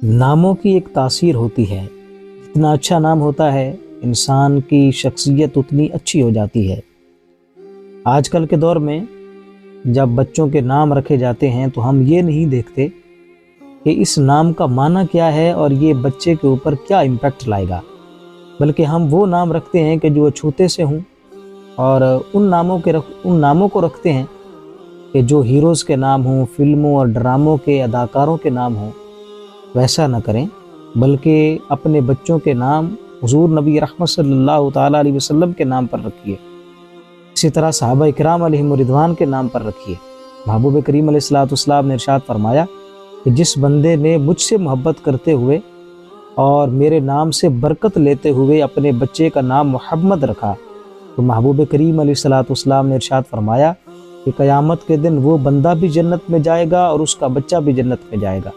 नामों की एक तासीर होती है। जितना अच्छा नाम होता है इंसान की शख्सियत उतनी अच्छी हो जाती है। आजकल के दौर में जब बच्चों के नाम रखे जाते हैं तो हम ये नहीं देखते कि इस नाम का माना क्या है और ये बच्चे के ऊपर क्या इम्पैक्ट लाएगा, बल्कि हम वो नाम रखते हैं कि जो अछूते से हों और उन नामों को रखते हैं कि जो हीरोज़ के नाम हों, फिल्मों और ड्रामों के अदाकारों के नाम हों। वैसा न करें, बल्कि अपने बच्चों के नाम हुज़ूर नबी रहमत सल्लल्लाहु ताला अलैहि वसल्लम के नाम पर रखिए। इसी तरह सहाबा इकराम अलैहिम रिदवान के नाम पर रखिए। महबूब करीम अलैहिस्सलाम ने इरशाद फरमाया कि जिस बंदे ने मुझसे मोहब्बत करते हुए और मेरे नाम से बरकत लेते हुए अपने बच्चे का नाम मोहम्मद रखा, तो महबूब करीम अलैहिस्सलाम ने इरशाद फरमाया कि क़यामत के दिन वो बंदा भी जन्नत में जाएगा और उसका बच्चा भी जन्नत में जाएगा।